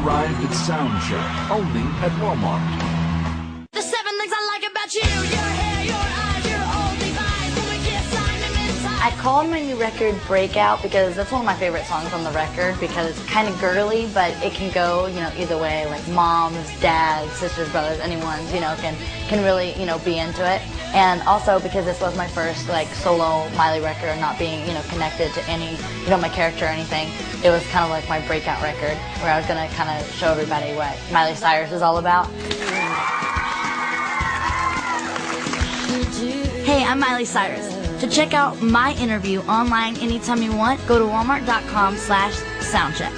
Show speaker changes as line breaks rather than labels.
arrived at Soundcheck, only at Walmart.
The 7 things I like about you, your hair, your eyes, your old Levi's. When we kiss, I'm inside. I called my new record Breakout because that's one of my favorite songs on the record because it's kind of girly, but it can go, either way, like moms, dads, sisters, brothers, anyone, can really, be into it. And also because this was my first, solo Miley record, not being, connected to any, my character or anything. It was kind of like my breakout record where I was going to kind of show everybody what Miley Cyrus is all about. Hey, I'm Miley Cyrus. To check out my interview online anytime you want, go to walmart.com/soundcheck.